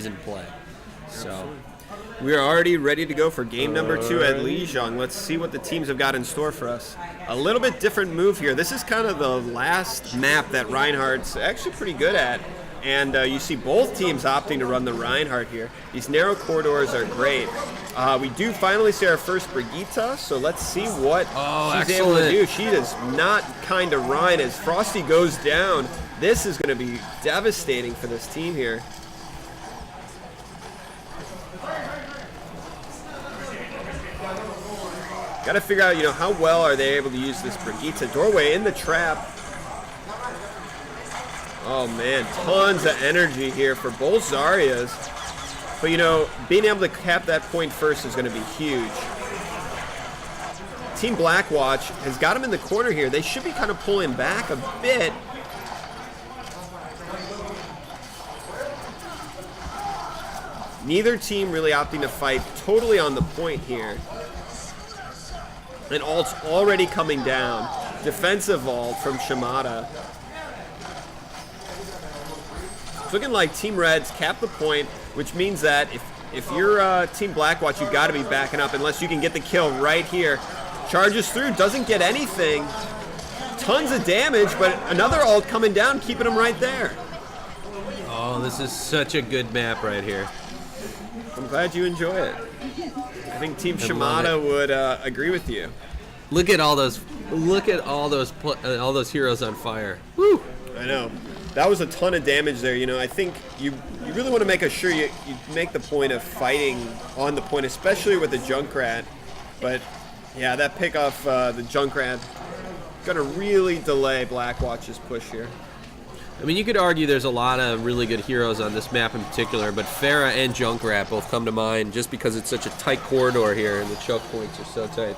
teams in play. So we are already ready to go for game number 2 at Lijiang. Let's see what the teams have got in store for us. A little bit different move here. This is kind of the last map that Reinhardt's actually pretty good at. And you see both teams opting to run the Reinhardt here. These narrow corridors are great. We do finally see our first Brigitte, so let's see what she's able to do. She is not kind to Rein as Frosty goes down. This is going to be devastating for this team here. Got to figure out, how well are they able to use this Brigitte. Doorway in the trap. Oh man, tons of energy here for both Zaryas. But being able to cap that point first is going to be huge. Team Blackwatch has got him in the corner here. They should be kind of pulling back a bit. Neither team really opting to fight totally on the point here. And ult's already coming down. Defensive ult from Shimada. It's looking like Team Red's capped the point, which means that if you're Team Blackwatch, you've got to be backing up unless you can get the kill right here. Charges through, doesn't get anything. Tons of damage, but another ult coming down, keeping him right there. Oh, this is such a good map right here. I'm glad you enjoy it. I think Team Shimada would agree with you. Look at all those heroes on fire. Woo! I know. That was a ton of damage there. I think you really want to make sure you make the point of fighting on the point, especially with the Junkrat. But yeah, that pick off the Junkrat gonna really delay Blackwatch's push here. I mean, you could argue there's a lot of really good heroes on this map in particular, but Pharah and Junkrat both come to mind just because it's such a tight corridor here and the choke points are so tight.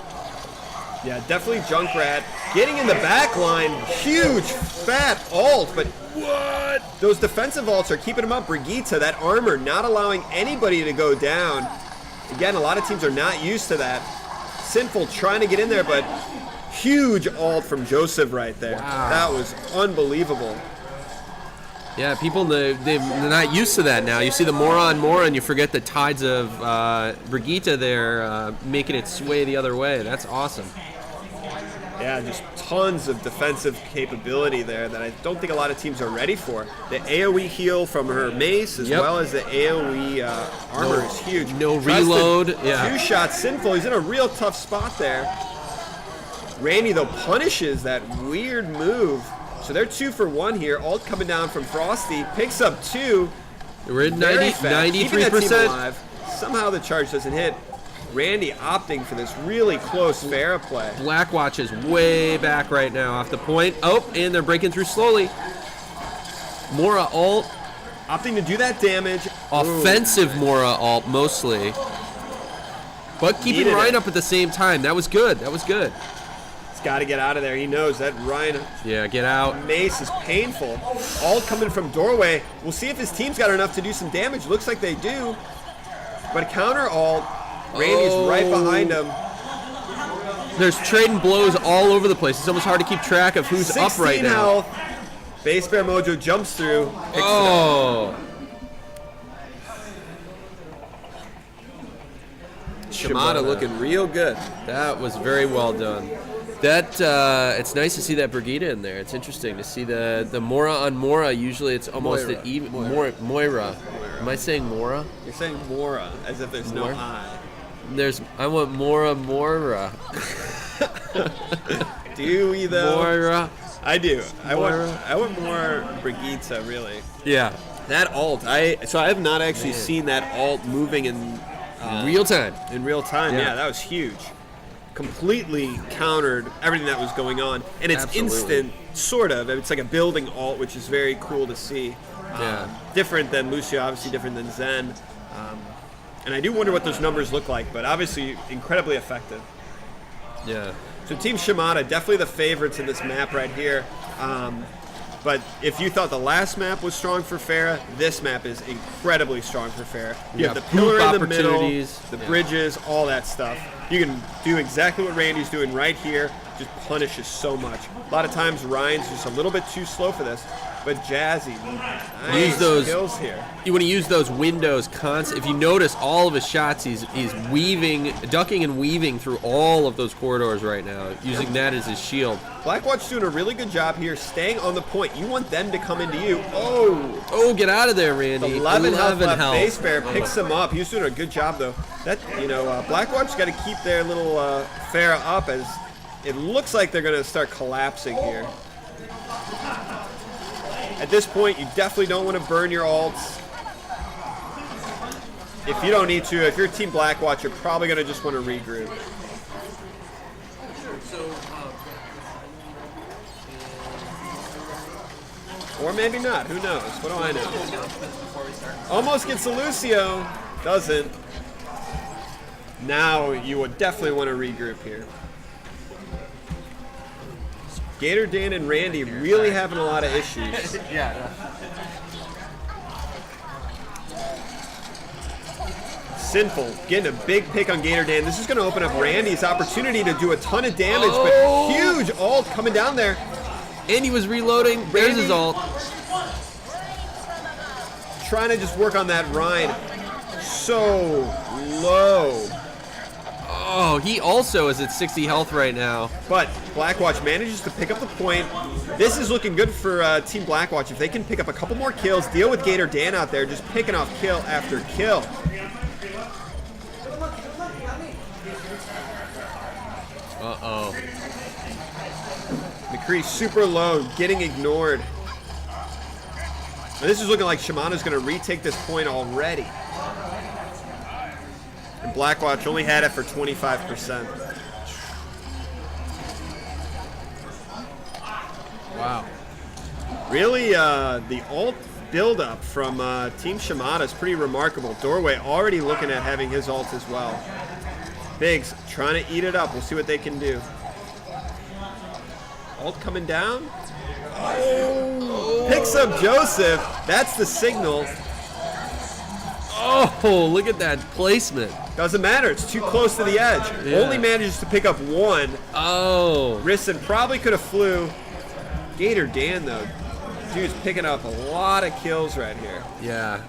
Yeah, definitely Junkrat getting in the back line. Huge, fat ult, but what? Those defensive ults are keeping him up. Brigitte, that armor, not allowing anybody to go down. Again, a lot of teams are not used to that. Sinful trying to get in there, but huge ult from Joseph right there. Wow. That was unbelievable. Yeah, they're not used to that now. You see the Mora on Mora and you forget the tides of Brigitte there making it sway the other way. That's awesome. Yeah, just tons of defensive capability there that I don't think a lot of teams are ready for. The AoE heal from her mace as well as the AoE armor is huge. No reload. Yeah. 2 shots. Sinful. He's in a real tough spot there. Randy, though, punishes that weird move. So they're 2 for 1 here. Ult coming down from Frosty. Picks up 2. We're at 93%. Somehow the charge doesn't hit. Randy opting for this really close Pharah play. Blackwatch is way back right now off the point. Oh, and they're breaking through slowly. Mora ult. Opting to do that damage. Offensive Mora ult mostly. But keeping Ryan up at the same time. That was good. That was good. He's got to get out of there. He knows that Ryan. Yeah, get out. Mace is painful. Ult coming from doorway. We'll see if his team's got enough to do some damage. Looks like they do. But counter ult. Randy's right behind him. There's trading blows all over the place. It's almost hard to keep track of who's up right now. 16 health. Base Bear Mojo jumps through. Oh. Shimada looking real good. That was very well done. That it's nice to see that Brigitte in there. It's interesting to see the Mora on Mora. Usually it's almost an even Moira. Am I saying Mora? You're saying Mora as if there's no I. I want Mora. Do we though? Moira. I do. I want more Brigitte really. Yeah. That ult. I have not actually seen that ult moving in real time. In real time. Yeah, that was huge. Completely countered everything that was going on, and it's instant, sort of. It's like a building ult, which is very cool to see. Different than Lucio, obviously different than Zen. And I do wonder what those numbers look like, but obviously incredibly effective. Yeah. So Team Shimada, definitely the favorites in this map right here. But if you thought the last map was strong for Pharah, this map is incredibly strong for Pharah. You have the pillar in the middle, the bridges, all that stuff. You can do exactly what Randy's doing right here. Just punishes so much. A lot of times Ryan's just a little bit too slow for this. But Jazzy, nice use those skills here. You want to use those windows if you notice all of his shots, he's weaving, ducking and weaving through all of those corridors right now, using that as his shield. Blackwatch doing a really good job here, staying on the point. You want them to come into you. Oh, get out of there, Randy. 11 health left. Base Bear picks him up. He's doing a good job though. That Blackwatch got to keep their little Pharah up, as it looks like they're going to start collapsing here. At this point, you definitely don't want to burn your ults. If you don't need to, if you're Team Blackwatch, you're probably going to just want to regroup. Or maybe not. Who knows? What do I know? Almost gets a Lucio. Doesn't. Now you would definitely want to regroup here. Gator Dan and Randy really having a lot of issues. Yeah. Sinful getting a big pick on Gator Dan. This is going to open up Randy's opportunity to do a ton of damage, but huge ult coming down there. And he was reloading. There's his ult. Trying to just work on that Ryan. So low. Oh, he also is at 60 health right now. But Blackwatch manages to pick up the point. This is looking good for Team Blackwatch. If they can pick up a couple more kills, deal with Gator Dan out there, just picking off kill after kill. Uh-oh. McCree super low, getting ignored. And this is looking like Shimada's going to retake this point already. And Blackwatch only had it for 25%. Wow. Really, the ult build-up from Team Shimada is pretty remarkable. Doorway already looking at having his ult as well. Biggs trying to eat it up. We'll see what they can do. Ult coming down. Oh. Picks up Joseph. That's the signal. Oh, look at that placement. Doesn't matter. It's too close to the edge. Yeah. Only manages to pick up one. Oh. Risson probably could have flew. Gator Dan, though. Dude's picking up a lot of kills right here. Yeah.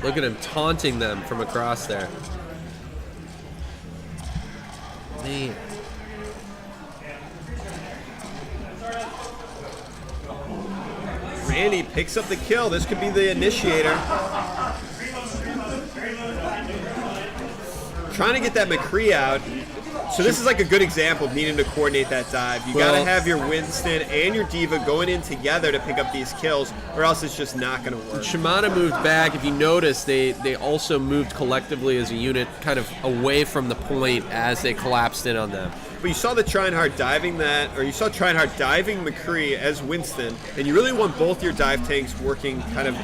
Look at him taunting them from across there. Man. Randy picks up the kill. This could be the initiator. Trying to get that McCree out. So this is like a good example of needing to coordinate that dive. You got to have your Winston and your Diva going in together to pick up these kills, or else it's just not going to work. Shimada moved back. If you notice, they also moved collectively as a unit kind of away from the point as they collapsed in on them. But you saw the Trinehard diving that, or you saw Trinehard diving McCree as Winston, and you really want both your dive tanks working kind of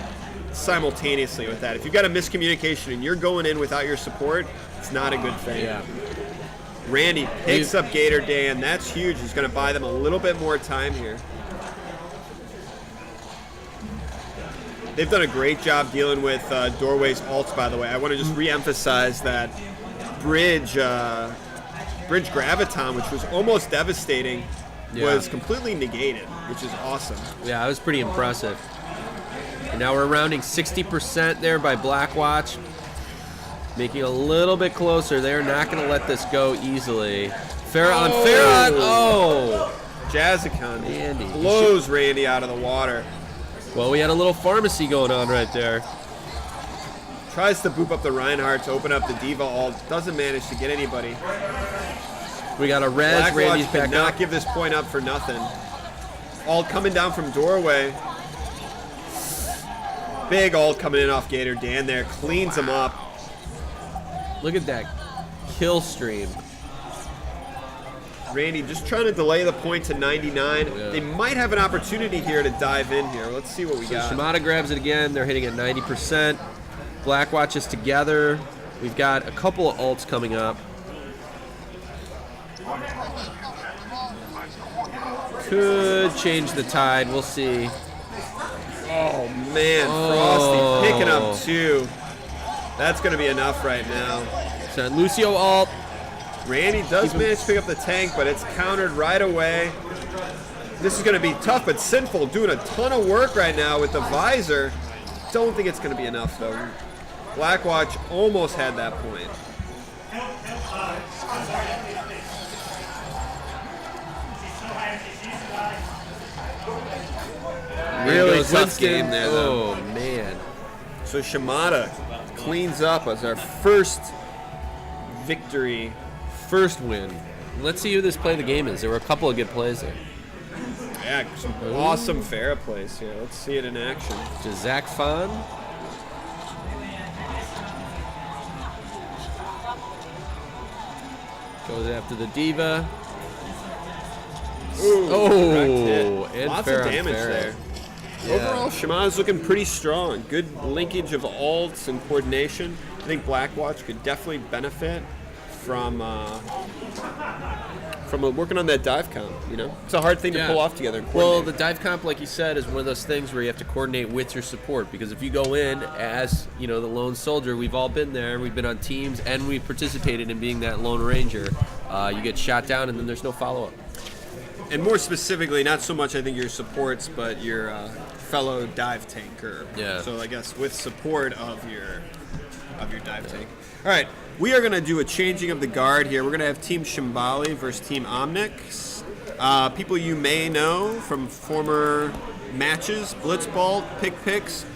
simultaneously with that. If you've got a miscommunication and you're going in without your support, it's not a good thing. Yeah. Randy picks up Gator Dan. That's huge. He's going to buy them a little bit more time here. They've done a great job dealing with Doorway's ults, by the way. I want to just re-emphasize that Bridge Graviton, which was almost devastating, was completely negated, which is awesome. Yeah, that was pretty impressive. And now we're rounding 60% there by Blackwatch. Making a little bit closer. They're not going to let this go easily. Pharah on Pharah. Oh! Jazzicon Andy blows Randy out of the water. Well, we had a little pharmacy going on right there. Tries to boop up the Reinhardt to open up the Diva ult. Doesn't manage to get anybody. We got a res. Randy's back could not give this point up for nothing. Ult coming down from Doorway. Big ult coming in off Gator Dan there. Cleans him up. Look at that kill stream. Randy just trying to delay the point to 99. Yeah. They might have an opportunity here to dive in here. Let's see what we got. Shimada grabs it again. They're hitting at 90%. Blackwatch is together. We've got a couple of ults coming up. Could change the tide. We'll see. Oh, man. Frosty picking up two. That's going to be enough right now. So Lucio ult. Randy does manage to pick up the tank, but it's countered right away. This is going to be tough, but Sinful doing a ton of work right now with the visor. Don't think it's going to be enough, though. Blackwatch almost had that point. Really tough game there, though. Oh, man. So Shimada cleans up as our first victory. First win. Let's see who this play of the game is. There were a couple of good plays there. Yeah, some awesome Farah plays here. Let's see it in action. To Zach Fan. Goes after the Diva. Ooh, oh, and lots fair of on damage fair. there. Yeah. Overall, Shimada's looking pretty strong. Good linkage of ults and coordination. I think Blackwatch could definitely benefit from working on that dive comp. You know, it's a hard thing to pull off together. And well, the dive comp, like you said, is one of those things where you have to coordinate with your support. Because if you go in as the lone soldier, we've all been there. We've been on teams, and we've participated in being that lone ranger. You get shot down, and then there's no follow-up. And more specifically, not so much I think your supports, but your fellow dive tanker. Yeah. So I guess with support of your dive tank. All right, we are going to do a changing of the guard here. We're going to have Team Shimbali versus Team Omnix. People you may know from former matches, Blitzball, Pick Picks.